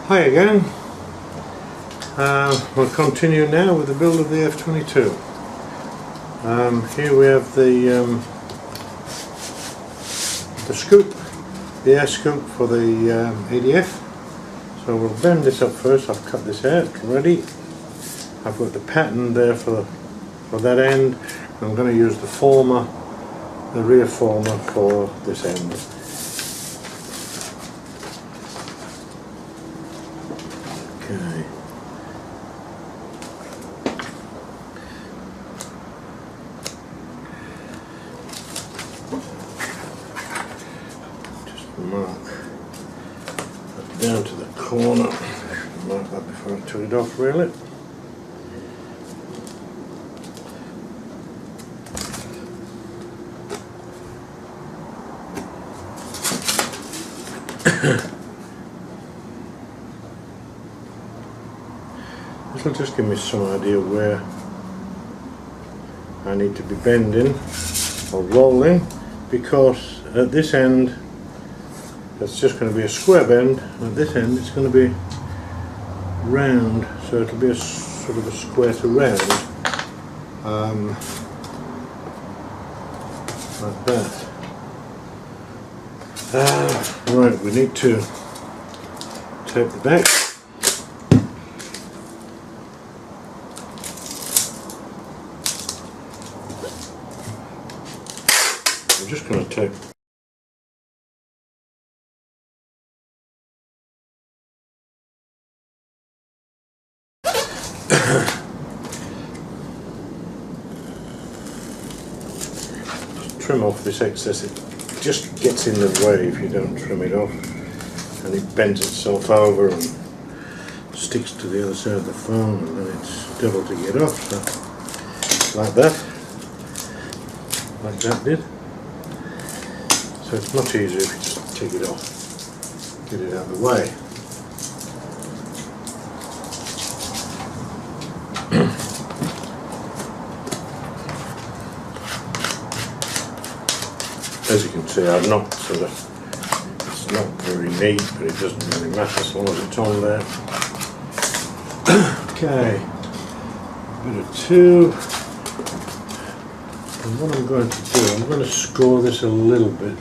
Hi again. We'll continue now with the build of the F-22. Here we have the scoop, the air scoop for the ADF. So we'll bend this up first. I've cut this out ready. I've got the pattern there for that end. I'm going to use the former, the rear former for this end. Okay. Just mark that down to the corner. Mark that before I took it off, really. This will just give me some idea where I need to be bending or rolling, because at this end it's just going to be a square bend, at this end it's going to be round, so it'll be a sort of a square to round, like that. Right, we need to tape the back. I'm just going to tape trim off this excess. It just gets in the way if you don't trim it off, and it bends itself over and sticks to the other side of the phone, and then it's double to get off, so like that did. So it's much easier if you just take it off, get it out of the way. As you can see, I've not sort of, it's not very neat, but it doesn't really matter as long as it's on there. Okay, bit of tube. And what I'm going to do, I'm going to score this a little bit.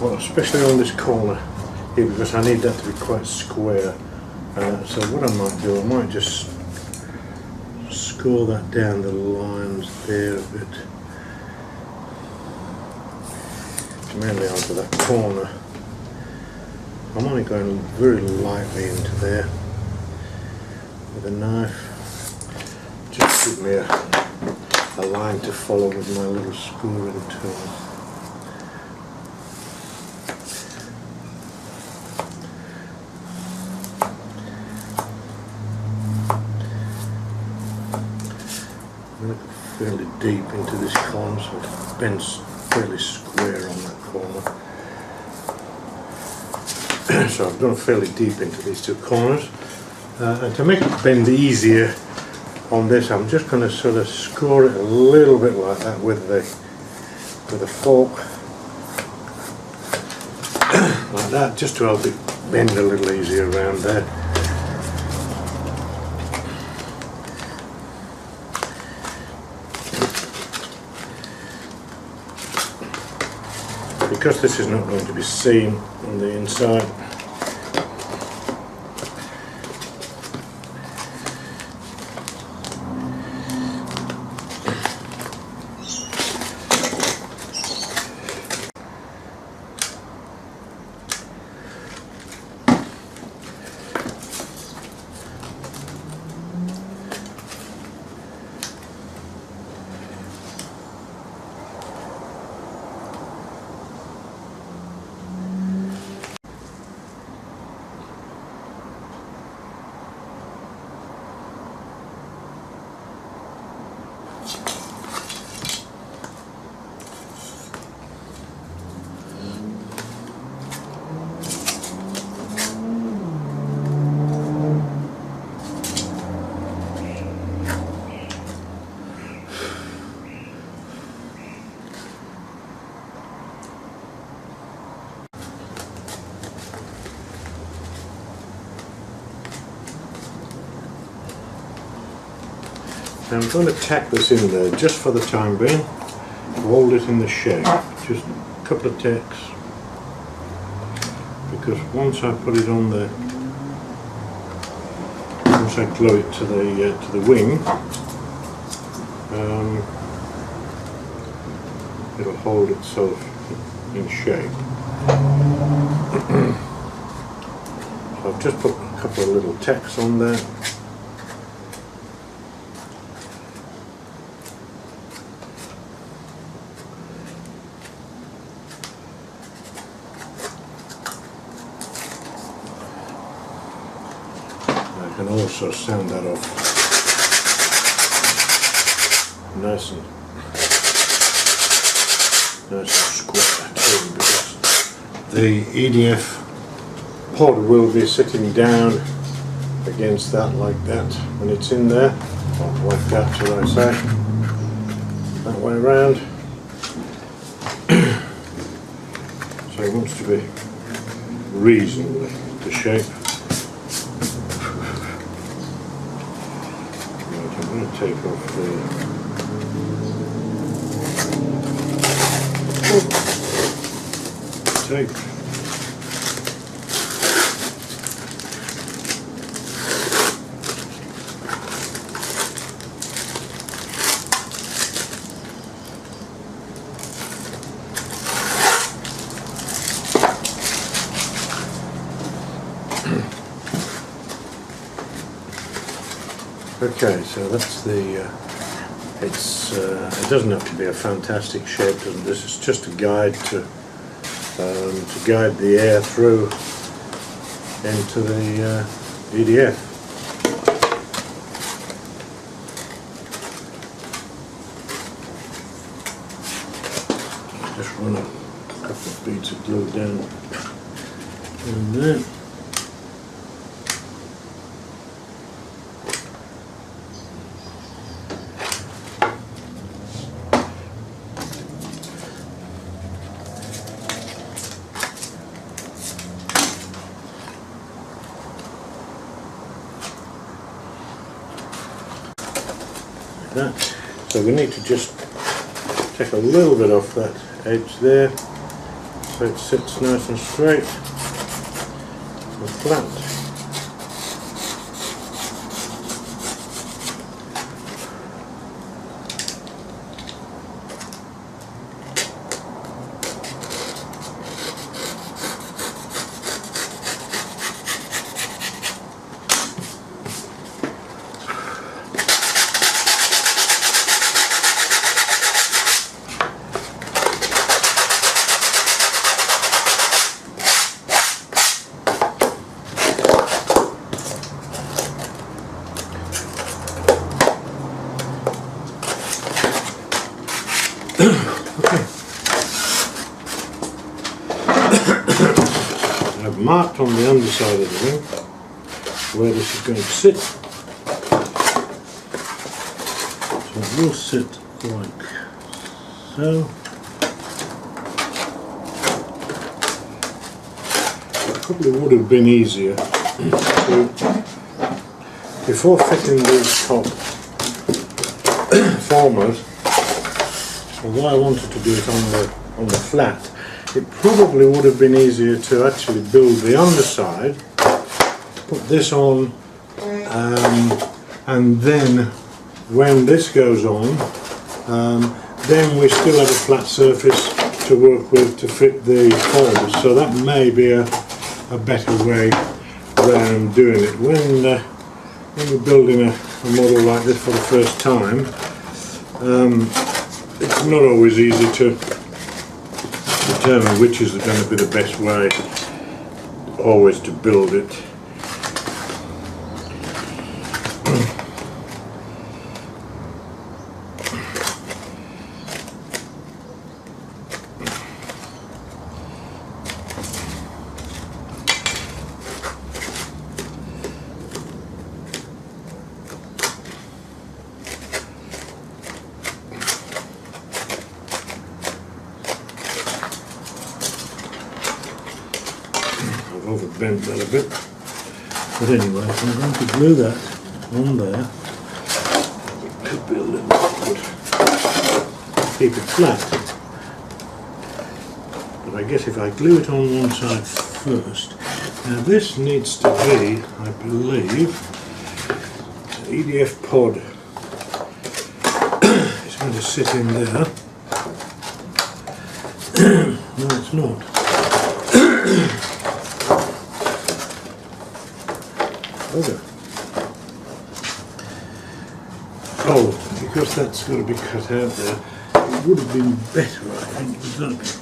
Well, especially on this corner here, because I need that to be quite square. So what I might do, I might just score that down the lines there a bit, mainly onto that corner. I'm only going very lightly into there with a knife, just give me a line to follow with my little scoring tool. I'm going to go fairly deep into this corner, so it bends fairly square on that corner. So I've gone fairly deep into these two corners, and to make it bend easier on this, I'm just going to sort of score it a little bit like that with a fork, like that, just to help it bend a little easier around there. Because this is not going to be seen on the inside, Now I'm going to tack this in there just for the time being, hold it in the shape, just a couple of tacks, because once I put it on there, once I glue it to the wing, it'll hold itself in shape. So I've just put a couple of little tacks on there. I can also sand that off nice and square too, because the EDF pod will be sitting down against that like that when it's in there, or like that should I say, that way around. So it wants to be reasonably the shape. Right, I'm going to take off the tape. Okay, so that's the. It doesn't have to be a fantastic shape. This is just a guide to guide the air through into the EDF. Just run a couple of beads of glue down in there. That. So we need to just take a little bit off that edge there so it sits nice and straight and flat. I've marked on the underside of the wing where this is going to sit. So it will sit like so. It probably would have been easier to, before fitting these top formers, although I wanted to do it on the flat, it probably would have been easier to actually build the underside, put this on, and then when this goes on, then we still have a flat surface to work with to fit the formers. So that may be a better way around doing it. When you're building a model like this for the first time, it's not always easy to determine which is going to be the best way always to build it. Overbent that a bit, but anyway, I'm going to glue that on there. could be a little awkward. Keep it flat. But I guess if I glue it on one side first, now this needs to be, I believe, the EDF pod is going to sit in there. No, it's not. Okay. Oh, because that's got to be cut out there, it would have been better, I think, with that.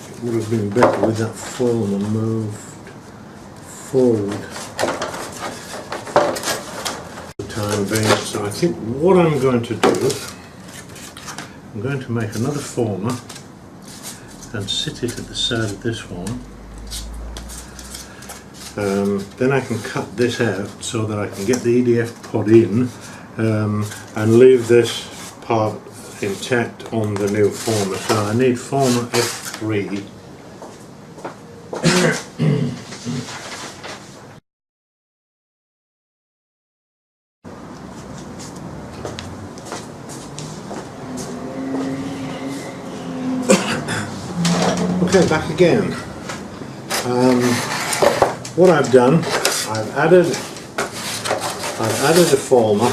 It would have been better with that former moved forward for the time being. So I think what I'm going to do, I'm going to make another former and sit it at the side of this one. Then I can cut this out so that I can get the EDF pod in and leave this part intact on the new former. So I need former F3. Okay, back again. What I've done, I've added a former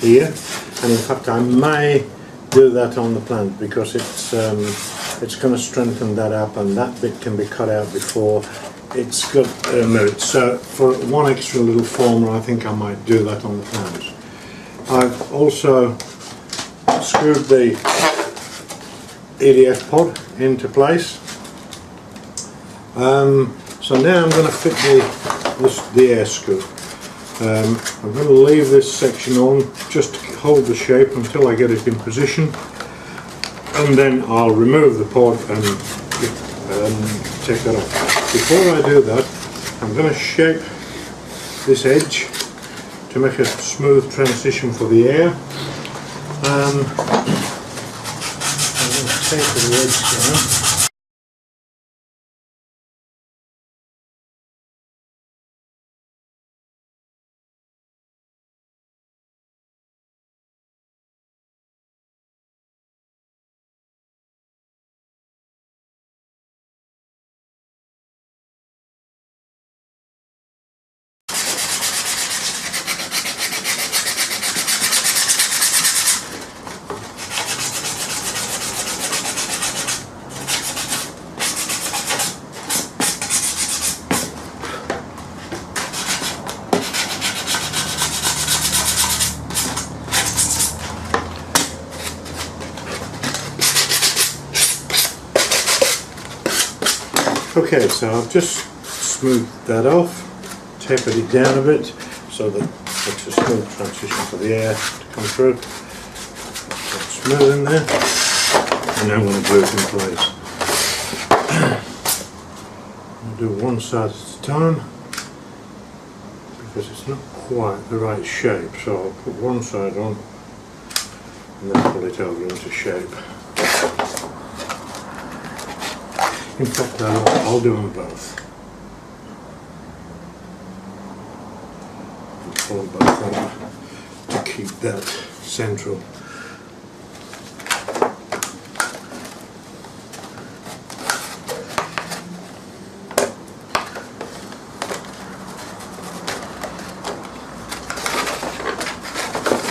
here, and in fact I may do that on the plant because it's going to strengthen that up, and that bit can be cut out before it's got merit. So for one extra little former, I think I might do that on the plant. I've also screwed the EDF pod into place. So now I'm going to fit the air scoop. I'm going to leave this section on just to hold the shape until I get it in position, and then I'll remove the pod and take that off. Before I do that, I'm going to shape this edge to make a smooth transition for the air. I'm going to taper the edge down. Okay, so I've just smoothed that off, tapered it down a bit so that it's a smooth transition for the air to come through. That's smooth in there, and now I'm going to glue it in place. I'll do one side at a time because it's not quite the right shape, so I'll put one side on and then pull it over into shape. In fact, I'll do them both. I'll pull them both over to keep that central.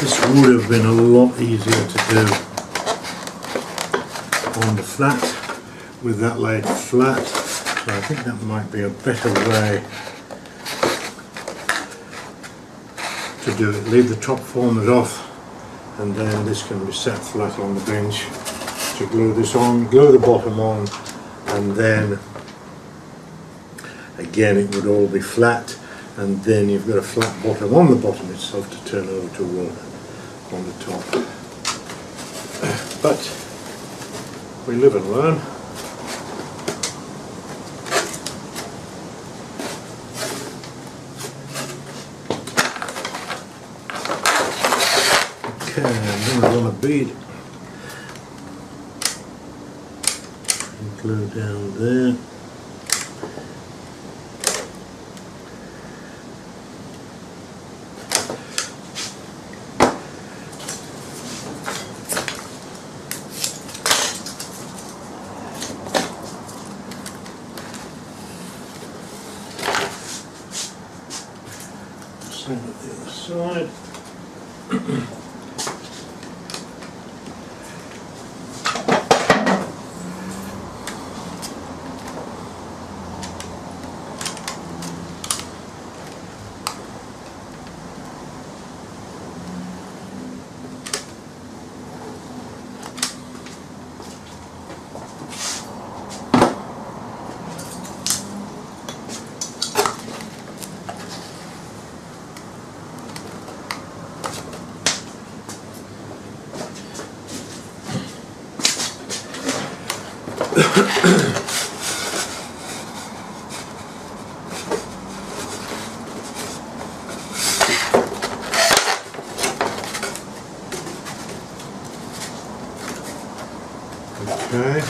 This would have been a lot easier to do on the flat, with that laid flat, so I think that might be a better way to do it. Leave the top formers off, and then this can be set flat on the bench to glue this on, glue the bottom on, and then again it would all be flat, and then you've got a flat bottom on the bottom itself to turn over to work on the top. But we live and learn. Okay, and then we're going to bead and glue down there. same at the other side. Okay.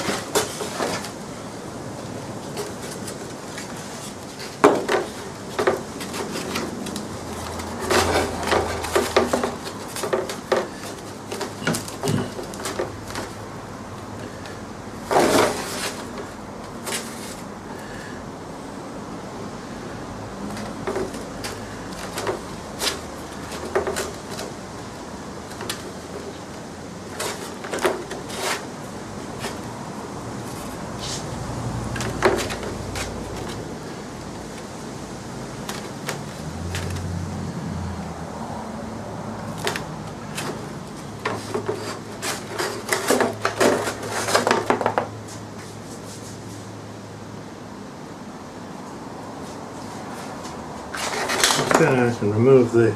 Then I can remove the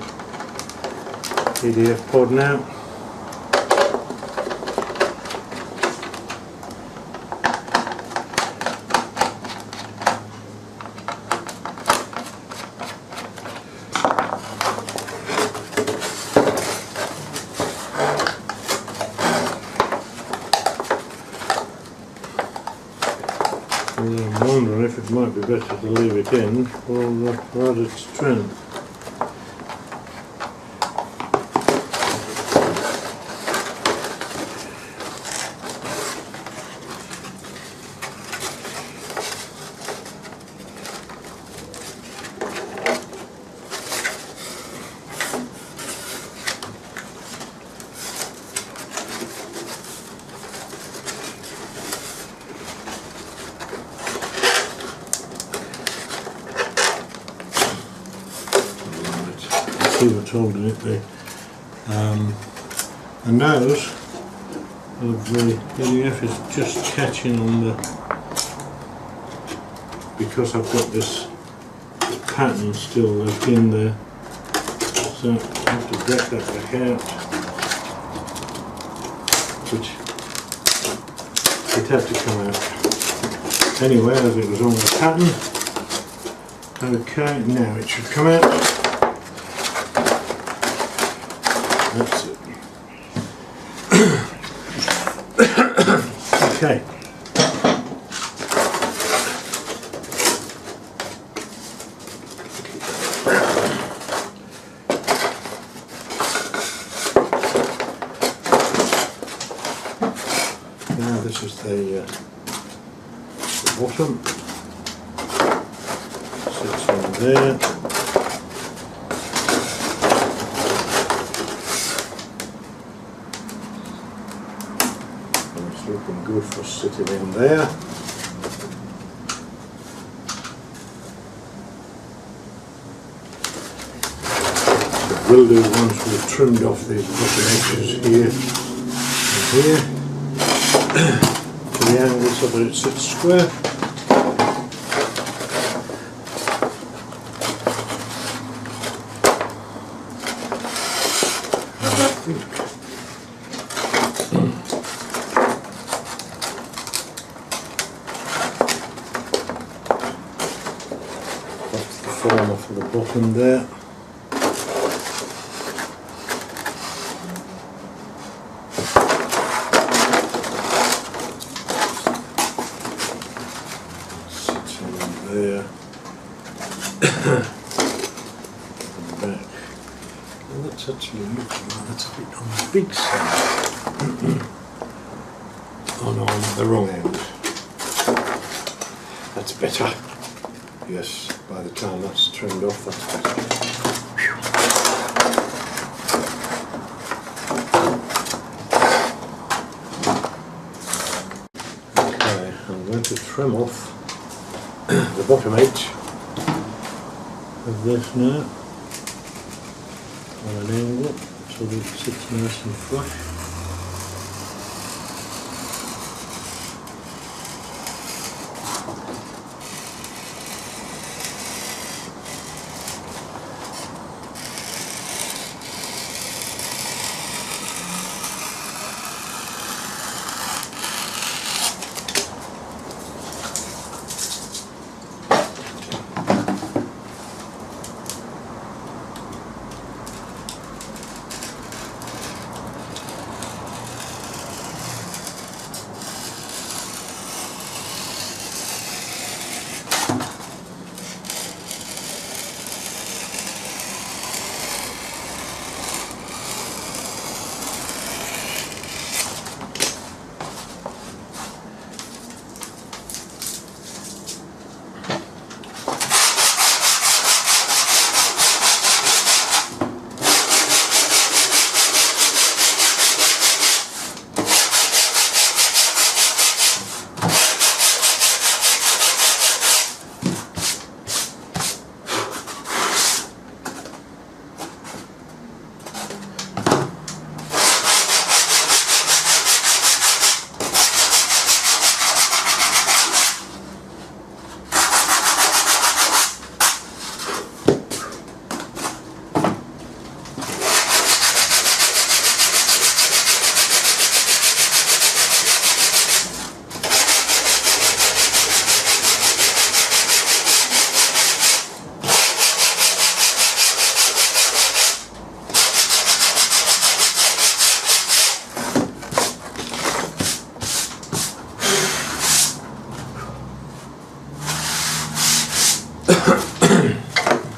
EDF pod now. I'm wondering if it might be better to leave it in or ride its trim. See what's holding it there. The nose of the EDF is just catching on the, because I've got this pattern still left in there, so I have to break that back out, which it had to come out anyway as it was on the pattern. Okay, now it should come out. That's it. Okay. Now this is the bottom. Sits on there. Looking good for sitting in there. So we'll do once we've trimmed off these bottom edges here and here to the angle so that it sits square. I think form for the bottom there. Sits on there. And back. Well, that's actually looking like that's a bit on the big side. Oh no, I'm at the wrong end. That's better. Yes, by the time that's trimmed off, that's better. Okay, I'm going to trim off the bottom edge of this now on an angle so that it sits nice and flush.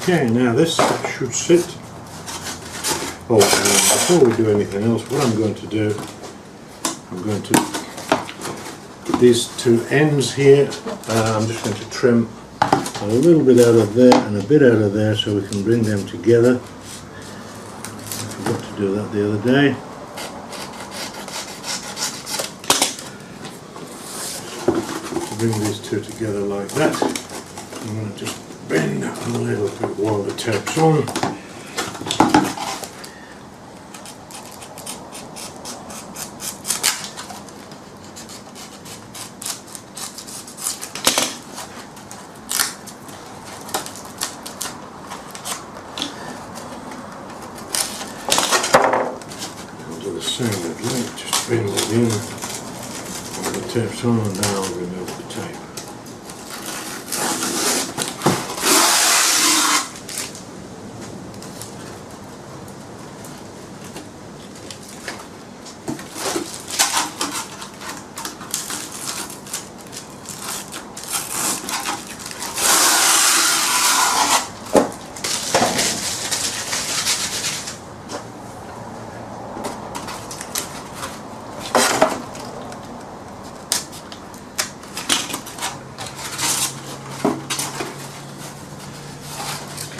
Okay, now this should sit. Oh, before we do anything else, what I'm going to do, I'm going to, these two ends here, I'm just going to trim a little bit out of there and a bit out of there so we can bring them together. I forgot to do that the other day. To bring these two together like that, I'm going to just bend a little bit while the tape's on. I'll do the same with that, just bend it in while the tape's on, and now I'll remove the tape.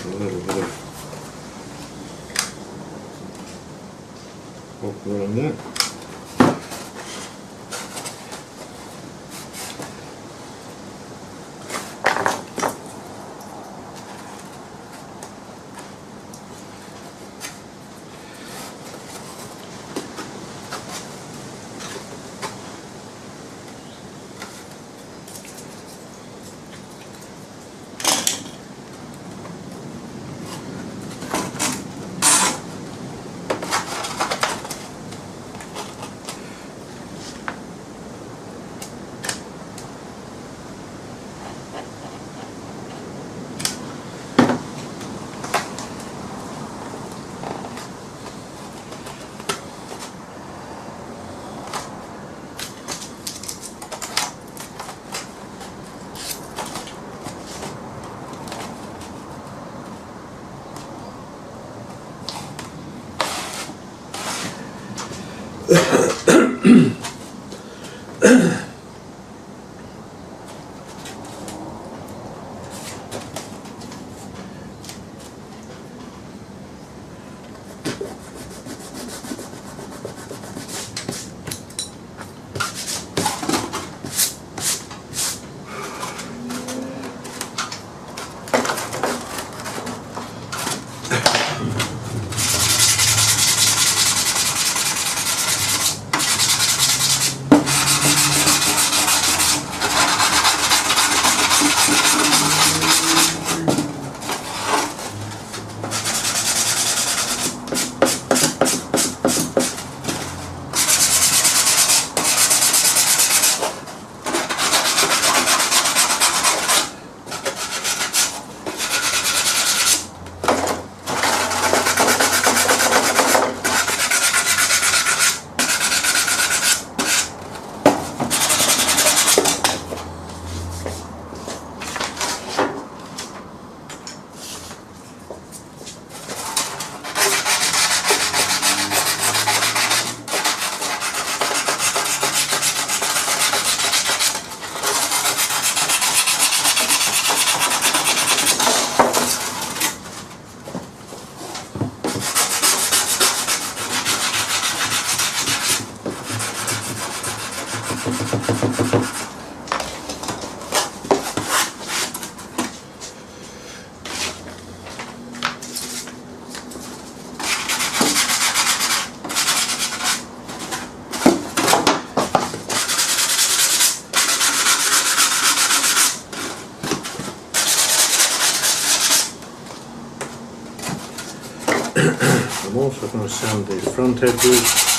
A little bit of hook around that. I'm also going to sand the front edges.